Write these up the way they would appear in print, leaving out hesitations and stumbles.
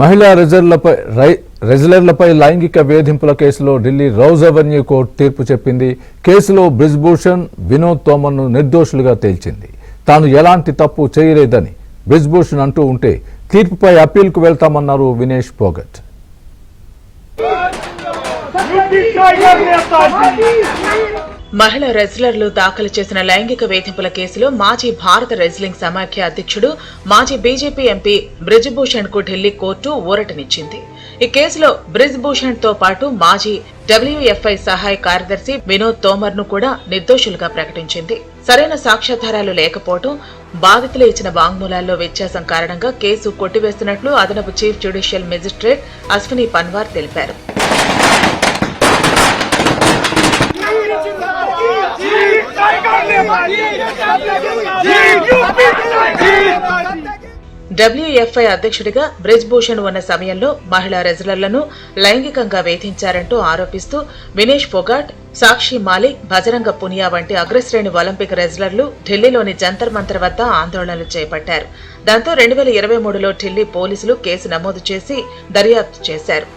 మహిళా రెజ్లర్లపై లైంగిక వేధింపుల కేసులో ఢిల్లీ రౌజ్ అవెన్యూ కోర్టు తీర్పు చెప్పింది. కేసులో బ్రిజ్భూషణ్, వినోద్ తోమర్ను నిర్దోషులుగా తేల్చింది. తాను ఎలాంటి తప్పు చేయలేదని బ్రిజ్భూషణ్ అంటూ ఉంటే తీర్పుపై అప్పీల్కు వెళ్తామన్నారు వినేష్ ఫోగట్. మహిళా రెజ్లర్లు దాఖలు చేసిన లైంగిక వేధింపుల కేసులో మాజీ భారత రెజ్లింగ్ సమాఖ్య అధ్యక్షుడు, మాజీ బీజేపీ ఎంపీ బ్రిజ్భూషణ్ కు ఢిల్లీ కోర్టు ఊరటనిచ్చింది. ఈ కేసులో బ్రిజ్భూషణ్ తో పాటు మాజీ WFI సహాయ కార్యదర్శి వినోద్ తోమర్ ను కూడా నిర్దోషులుగా ప్రకటించింది. సరైన సాక్ష్యాధారాలు లేకపోవడం, బాధితులు ఇచ్చిన వాంగ్మూలాల్లో వ్యత్యాసం కారణంగా కేసు కొట్టివేస్తున్నట్లు అదనపు chief judicial magistrate Ashwini Panwar తెలిపారు. WFI అధ్యక్షుడిగా బ్రిజ్భూషణ్ ఉన్న సమయంలో మహిళా రెజ్లర్లను లైంగికంగా వేధించారంటూ ఆరోపిస్తూ వినేష్ ఫోగాట్, సాక్షి మాలిక్, బజరంగ పునియా వంటి అగ్రశ్రేణి ఒలింపిక్ రెజ్లర్లు ఢిల్లీలోని జంతర్ మంతర్ వద్ద ఆందోళనలు చేపట్టారు. దాంతో 2023లో ఢిల్లీ పోలీసులు కేసు నమోదు చేసి దర్యాప్తు చేశారు.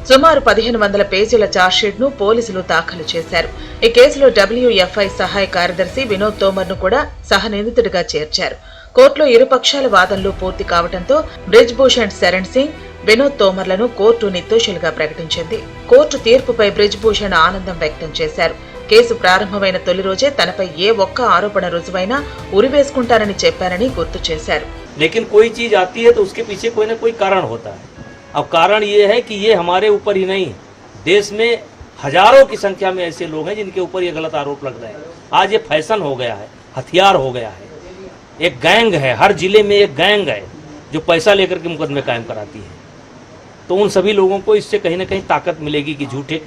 సుమారు 1500 పేజీల ఛార్జ్షీట్ ను పోలీసులు దాఖలు చేశారు. ఈ కేసులో WFI సహాయ కార్యదర్శి వినోద్ తోమర్ ను కూడా సహనిందితుడిగా చేర్చారు. కోర్టులో ఇరుపక్షాల వాదనలు పూర్తి కావడంతో బ్రిజ్భూషణ్ శరణ్ సింగ్, వినోద్ తోమర్లను కోర్టు నిర్దోషులుగా ప్రకటించింది. కోర్టు తీర్పుపై బ్రిజ్భూషణ్ ఆనందం వ్యక్తం చేశారు. కేసు ప్రారంభమైన తొలి రోజే తనపై ఏ ఒక్క ఆరోపణ రుజువైనా ఉరివేసుకుంటానని చెప్పారని గుర్తు చేశారు. लेकिन कोई चीज आती है तो उसके पीछे कोई ना कोई कारण होता है। अब कारण ये है कि ये हमारे ऊपर ही नहीं, देश में हजारों की संख्या में ऐसे लोग हैं जिनके ऊपर ये गलत आरोप लग रहे हैं। आज ये फैशन हो गया है, हथियार हो गया है, एक गैंग है, हर जिले में एक गैंग है जो पैसा लेकर के मुकदमे कायम कराती है। तो उन सभी लोगों को इससे कहीं ना कहीं ताकत मिलेगी कि झूठे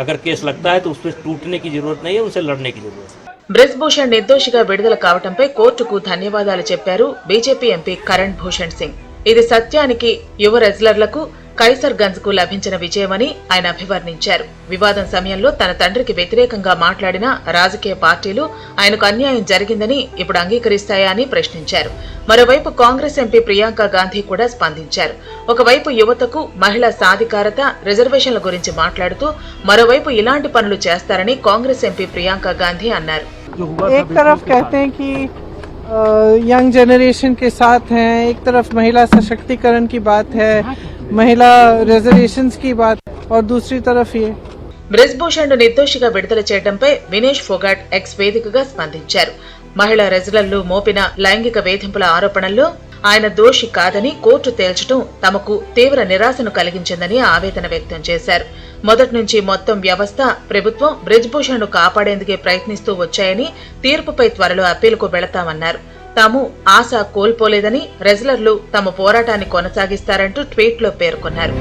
अगर केस लगता है तो उस पर टूटने की जरूरत नहीं है, उनसे लड़ने की जरूरत है। బ్రిజ్భూషణ్ నిర్దోషిగా విడుదల కావడంపై కోర్టుకు ధన్యవాదాలు చెప్పారు బీజేపీ ఎంపీ కరణ్ భూషణ్ సింగ్. ఇది సత్యానికి, యువ రెజ్లర్లకు, కైసర్గంజ్ కు లభించిన విజయమని ఆయన అభివర్ణించారు. వివాదం సమయంలో తన తండ్రికి వ్యతిరేకంగా మాట్లాడిన రాజకీయ పార్టీలు ఆయనకు అన్యాయం జరిగిందని ఇప్పుడు అంగీకరిస్తాయా అని ప్రశ్నించారు. మరోవైపు కాంగ్రెస్ ఎంపీ ప్రియాంక గాంధీ కూడా స్పందించారు. ఒకవైపు యువతకు మహిళా సాధికారత, రిజర్వేషన్ల గురించి మాట్లాడుతూ మరోవైపు ఇలాంటి పనులు చేస్తారని కాంగ్రెస్ ఎంపీ ప్రియాంక గాంధీ అన్నారు. एक तरफ कहते हैं कि यंग जनरेशन के साथ हैं, एक तरफ महिला सशक्तिकरण की बात है, महिला रिजर्वेशंस की बात, और दूसरी तरफ ये బ్రిజ్భూషణ్ నిర్దోషిగా విడుదల చేయడంపై వినేష్ ఫోగాట్ ఎక్స్ వేదికగా స్పందించారు. మహిళా రెజ్లర్లు మోపిన లైంగిక వేధింపుల ఆరోపణల్లో ఆయన దోషి కాదని కోర్టు తేల్చడం తమకు తీవ్ర నిరాశను కలిగించిందని ఆవేదన వ్యక్తం చేశారు. మొదటి నుంచి మొత్తం వ్యవస్థ, ప్రభుత్వం బ్రిజ్భూషణ్ ను కాపాడేందుకే ప్రయత్నిస్తూ వచ్చాయని, తీర్పుపై త్వరలో అప్పీలుకు వెళతామన్నారు. తాము ఆశ కోల్పోలేదని, రెజ్లర్లు తమ పోరాటాన్ని కొనసాగిస్తారంటూ ట్వీట్లో పేర్కొన్నారు.